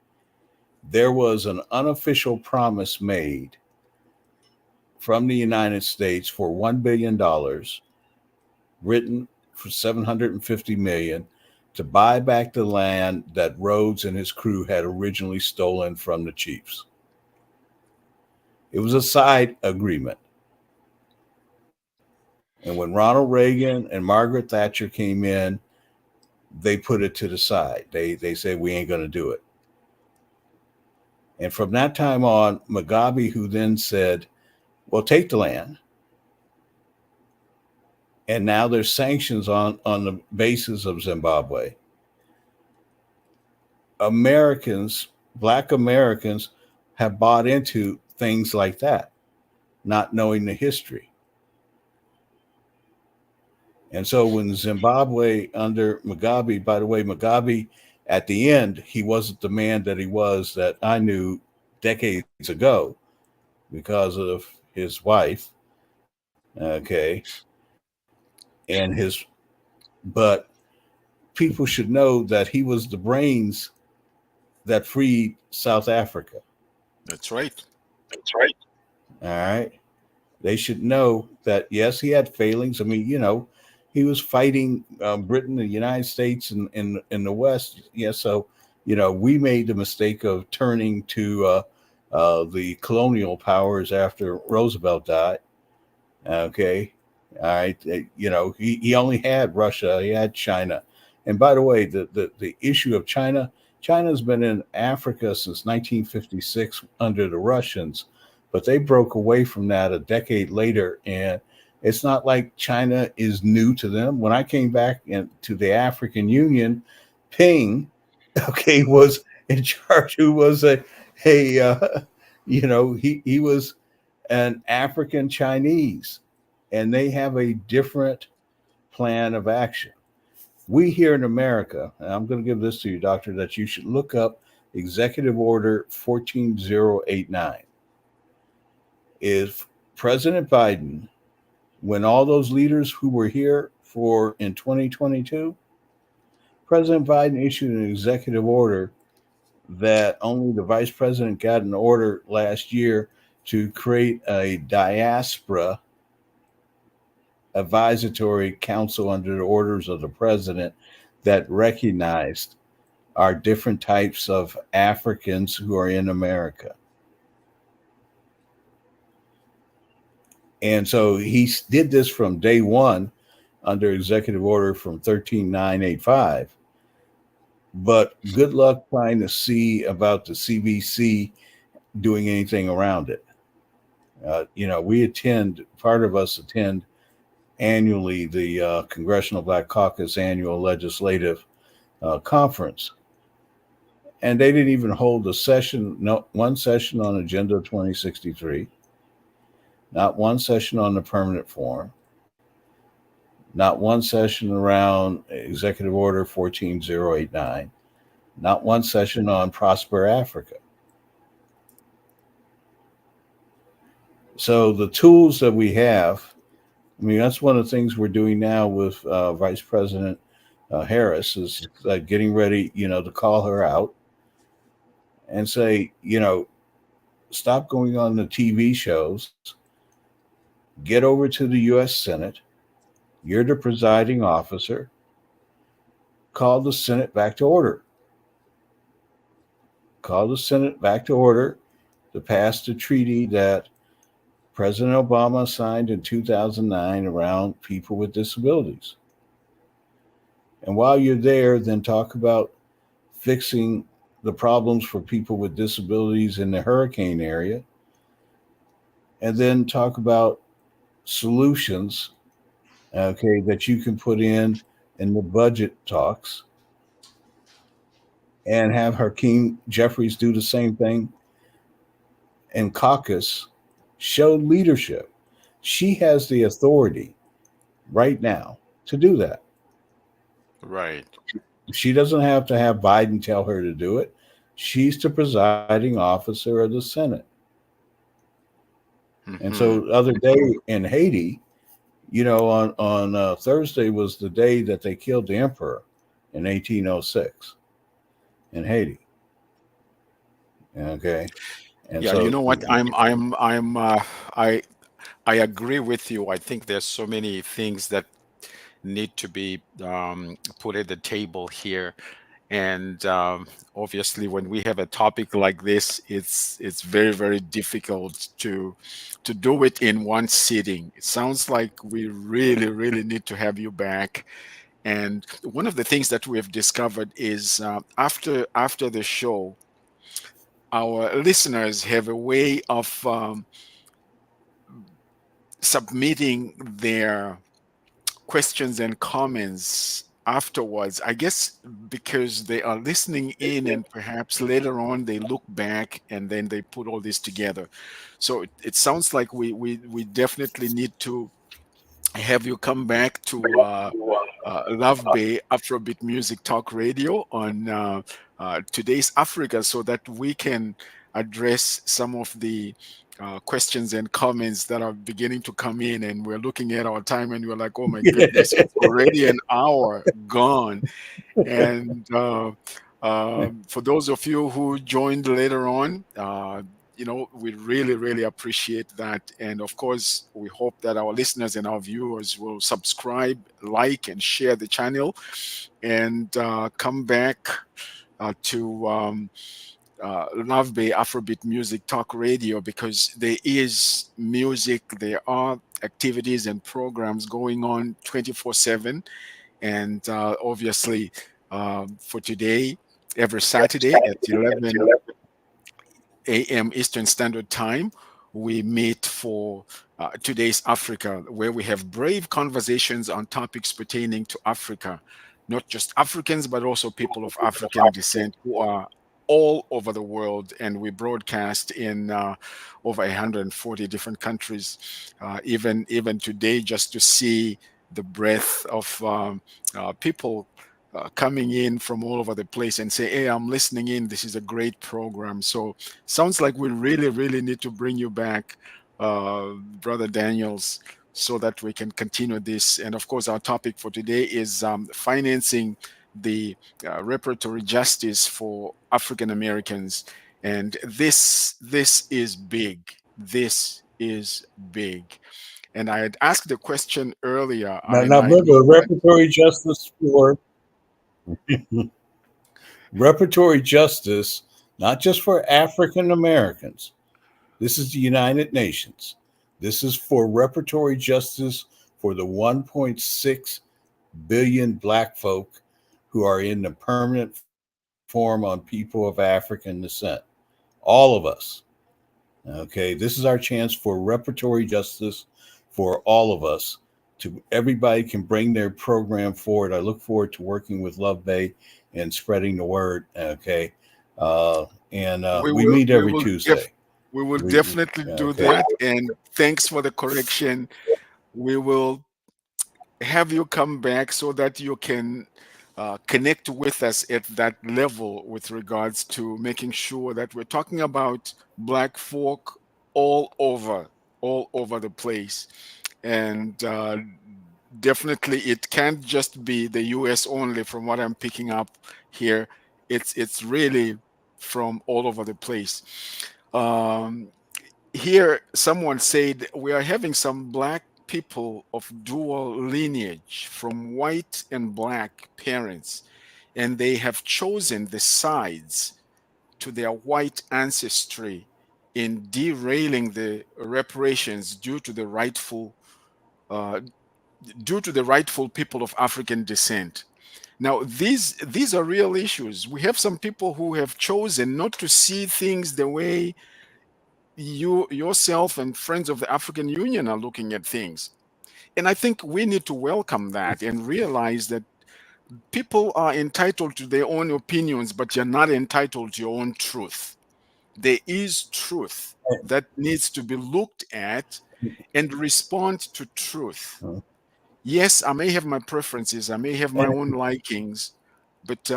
there was an unofficial promise made from the United States for $1 billion, written for 750 million, to buy back the land that Rhodes and his crew had originally stolen from the chiefs. It was a side agreement. And when Ronald Reagan and Margaret Thatcher came in, they put it to the side. They said we ain't going to do it. And from that time on, Mugabe, who then said, "Well, take the land," and now there's sanctions on the basis of Zimbabwe. Americans, Black Americans, have bought into things like that, not knowing the history. And so when Zimbabwe under Mugabe, by the way, Mugabe at the end, he wasn't the man that he was that I knew decades ago because of his wife, okay, and his, but people should know that he was the brains that freed South Africa. That's right. That's right. All right. They should know that, yes, he had failings. I mean, he was fighting Britain, the United States, and in the West. Yeah, so we made the mistake of turning to the colonial powers after Roosevelt died. Okay, all right. He only had Russia, he had China, and by the way, the issue of China. China's been in Africa since 1956 under the Russians, but they broke away from that a decade later. And it's not like China is new to them. When I came back to the African Union, Ping, okay, was in charge. Who was he was an African Chinese, and they have a different plan of action. We here in America, and I'm going to give this to you, Doctor, that you should look up Executive Order 14089. Is President Biden, when all those leaders who were here for in 2022, President Biden issued an executive order that only the vice president got an order last year to create a diaspora advisory council under the orders of the president that recognized our different types of Africans who are in America. And so he did this from day one under executive order from 13985. But good luck trying to see about the CBC doing anything around it. We attend, part of us attend annually the Congressional Black Caucus annual legislative conference. And they didn't even hold a session, no one session on Agenda 2063, not one session on the permanent forum, not one session around Executive Order 14089, not one session on Prosper Africa. So the tools that we have, I mean, that's one of the things we're doing now with Vice President Harris is getting ready, to call her out and say, stop going on the TV shows, get over to the U.S. Senate. You're the presiding officer. Call the Senate back to order. Call the Senate back to order to pass the treaty that President Obama signed in 2009 around people with disabilities. And while you're there, then talk about fixing the problems for people with disabilities in the hurricane area. And then talk about solutions, okay, that you can put in the budget talks. And have Hakeem Jeffries do the same thing and caucus show leadership. She has the authority right now to do that. Right. She doesn't have to have Biden tell her to do it. She's the presiding officer of the Senate. And so the other day in Haiti, on Thursday was the day that they killed the emperor in 1806 in Haiti. Okay. And Yeah, so, you know what? I agree with you. I think there's so many things that need to be put at the table here. And obviously, when we have a topic like this, it's very, very difficult to do it in one sitting. It sounds like we really, really need to have you back. And one of the things that we have discovered is after the show, our listeners have a way of submitting their questions and comments afterwards. I guess because they are listening in and perhaps later on they look back and then they put all this together. So it sounds like we definitely need to have you come back to Love Bay Afrobeat Music Talk Radio on today's Africa so that we can address some of the questions and comments that are beginning to come in. And we're looking at our time and we're like, oh my goodness, it's already an hour gone. And for those of you who joined later on, we really, really appreciate that. And of course, we hope that our listeners and our viewers will subscribe, like, and share the channel and come back to Love Bay Afrobeat Music Talk Radio because there is music, there are activities and programs going on 24/7. And obviously, for today, every Saturday at 11 a.m. Eastern Standard Time, we meet for Today's Africa, where we have brave conversations on topics pertaining to Africa, not just Africans, but also people of African descent who are all over the world. And we broadcast in over 140 different countries, even today, just to see the breadth of people coming in from all over the place and say, hey, I'm listening in. This is a great program. So sounds like we really, really need to bring you back, Brother Daniels, so that we can continue this. And of course, our topic for today is financing the reparatory justice for African Americans. And this is big. This is big. And I had asked the question earlier, and Now I remember, know that reparatory justice for reparatory justice, not just for African Americans. This is the United Nations. This is for reparatory justice for the 1.6 billion black folk who are in the permanent form on people of African descent. All of us. Okay, this is our chance for reparatory justice for all of us. To everybody can bring their program forward. I look forward to working with Love Bay and spreading the word. Okay, and we we will meet we every will Tuesday. we will We definitely do okay. that. And thanks for the correction. We will have you come back so that you can connect with us at that level with regards to making sure that we're talking about black folk all over, all over the place. And definitely it can't just be the US only from what I'm picking up here. It's really from all over the place. Um, Here someone said we are having some black people of dual lineage from white and black parents, and they have chosen the sides to their white ancestry in derailing the reparations uh, due to the rightful people of African descent. Now, these are real issues. We have some people who have chosen not to see things the way you yourself and friends of the African Union are looking at things. And I think we need to welcome that and realize that people are entitled to their own opinions, but you're not entitled to your own truth. There is truth that needs to be looked at and respond to truth. Yes, I may have my preferences, I may have my And own likings, but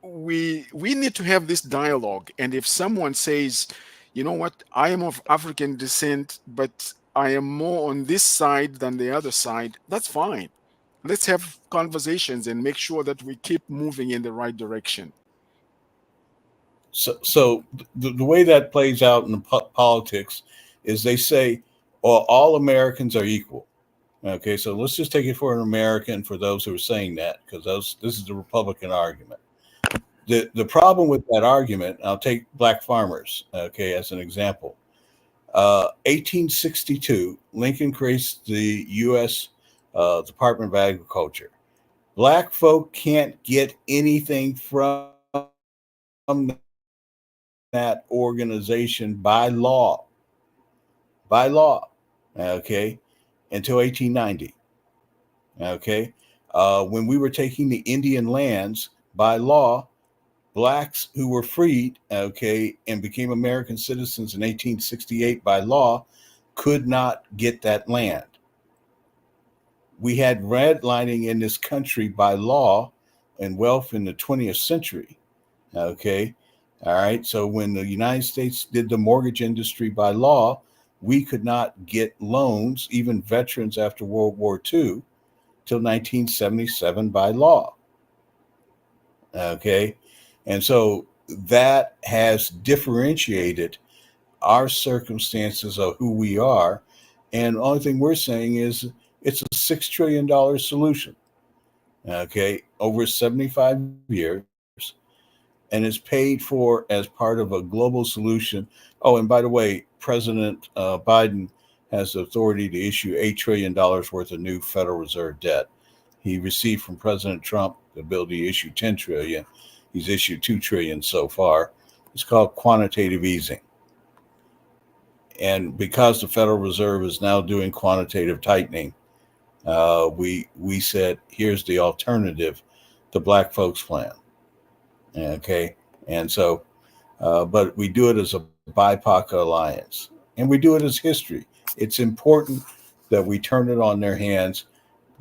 we need to have this dialogue. And if someone says, you know what, I am of African descent, but I am more on this side than the other side, that's fine. Let's have conversations and make sure that we keep moving in the right direction. so the way that plays out in the politics is they say, well, all Americans are equal. Okay, so let's just take it for an American for those who are saying that, because this is the Republican argument. The problem with that argument, I'll take black farmers, okay, as an example. 1862, Lincoln creates the U.S. Department of Agriculture. Black folk can't get anything from that organization by law, okay, until 1890. Okay, when we were taking the Indian lands by law, blacks who were freed, okay, and became American citizens in 1868 by law could not get that land. We had redlining in this country by law and wealth in the 20th century. Okay. All right. So when the United States did the mortgage industry by law, we could not get loans, even veterans after World War II, till 1977 by law. Okay. And so that has differentiated our circumstances of who we are. And the only thing we're saying is it's a $6 trillion solution, okay, over 75 years. And it's paid for as part of a global solution. Oh, and by the way, President Biden has the authority to issue $8 trillion worth of new Federal Reserve debt. He received from President Trump the ability to issue 10 trillion. He's issued 2 trillion so far. It's called quantitative easing. And because the Federal Reserve is now doing quantitative tightening, we said, here's the alternative, the Black Folks Plan. Okay, and so, but we do it as a BIPOC alliance, and we do it as history. It's important that we turn it on their hands.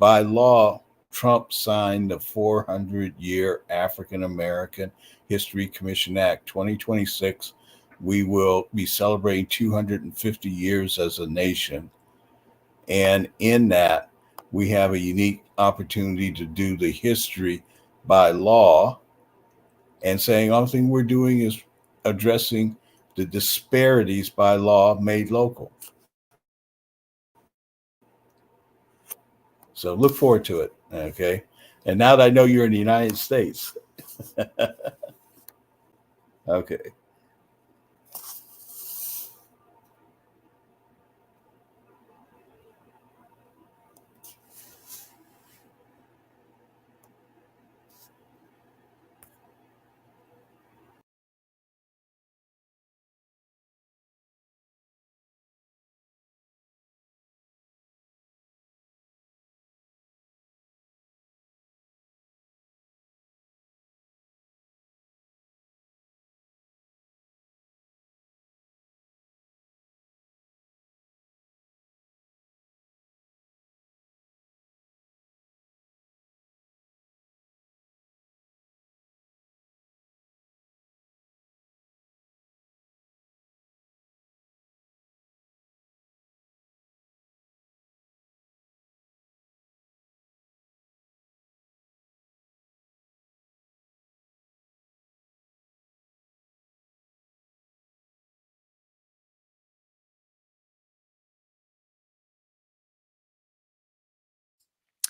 By law, Trump signed the 400-year African American History Commission Act. 2026, we will be celebrating 250 years as a nation. And in that, we have a unique opportunity to do the history by law, and saying all thing we're doing is addressing the disparities by law made local. So look forward to it. Okay. And now that I know you're in the United States, okay.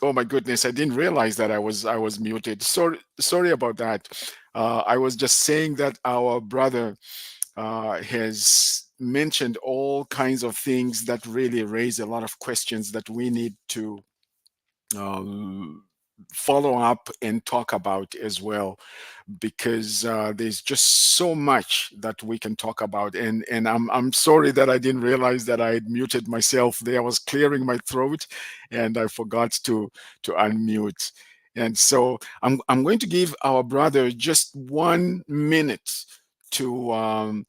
Oh my goodness, I didn't realize that I was muted. Sorry about that. I was just saying that our brother has mentioned all kinds of things that really raise a lot of questions that we need to um, follow up and talk about as well, because there's just so much that we can talk about. And I'm sorry that I didn't realize that I had muted myself there. I was clearing my throat and I forgot to unmute. And so I'm going to give our brother just 1 minute to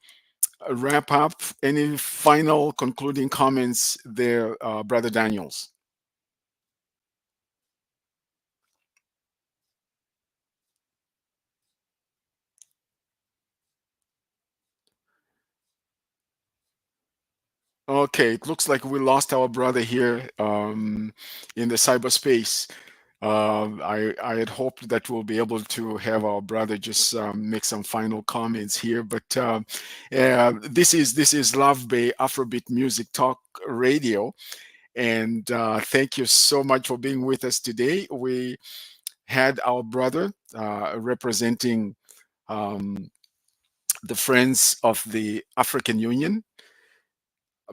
wrap up. Any final concluding comments there, Brother Daniels? Okay, it looks like we lost our brother here in the cyberspace. I had hoped that we'll be able to have our brother just make some final comments here, but this is Love Bay Afrobeat Music Talk Radio, and thank you so much for being with us today. We had our brother representing um, the Friends of the African Union,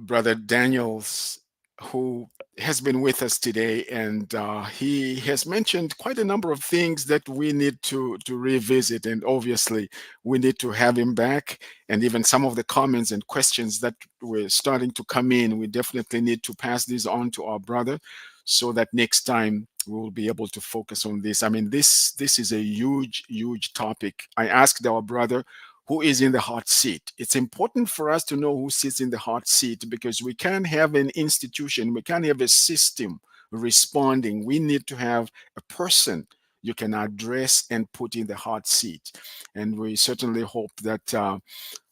Brother Daniels, who has been with us today, and he has mentioned quite a number of things that we need to revisit, and obviously we need to have him back. And even some of the comments and questions that were starting to come in, we definitely need to pass these on to our brother, so that next time we will be able to focus on this. I mean, this is a huge topic. I asked our brother who is in the hot seat. It's important for us to know who sits in the hot seat, because we can't have an institution, we can't have a system responding. We need to have a person you can address and put in the hot seat. And we certainly hope that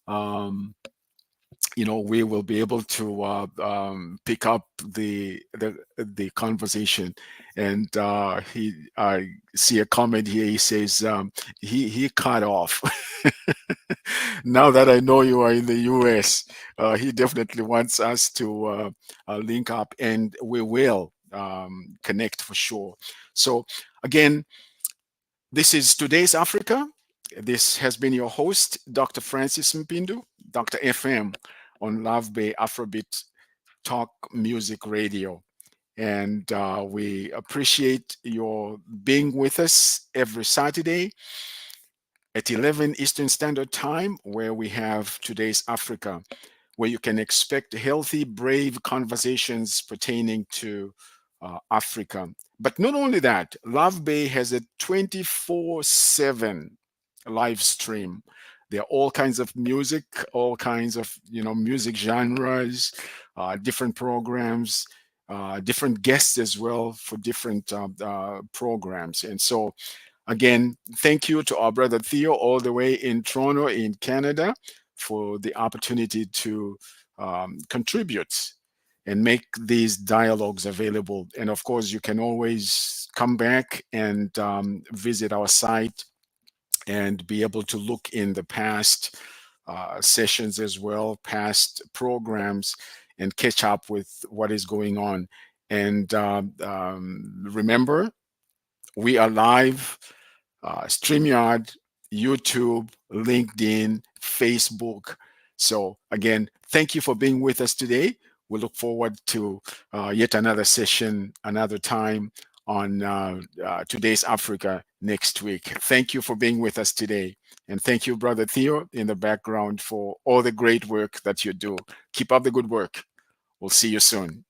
um, we will be able to pick up the conversation. And I see a comment here. He says he cut off. Now that I know you are in the US, he definitely wants us to link up, and we will connect for sure. So again, this is Today's Africa. This has been your host, Dr. Francis Mpindu, Dr. FM, on Love Bay Afrobeat Talk Music Radio. And we appreciate your being with us every Saturday at 11 Eastern Standard Time, where we have Today's Africa, where you can expect healthy, brave conversations pertaining to Africa. But not only that, Love Bay has a 24/7 live stream. There are all kinds of music, all kinds of music genres, different programs, different guests as well for different programs. And so again, thank you to our brother Theo, all the way in Toronto, in Canada, for the opportunity to contribute and make these dialogues available. And of course, you can always come back and visit our site and be able to look in the past sessions as well, past programs, and catch up with what is going on. And remember, we are live, StreamYard, YouTube, LinkedIn, Facebook. So again, thank you for being with us today. We look forward to yet another session, another time on Today's Africa next week. Thank you for being with us today. And thank you, Brother Theo, in the background for all the great work that you do. Keep up the good work. We'll see you soon.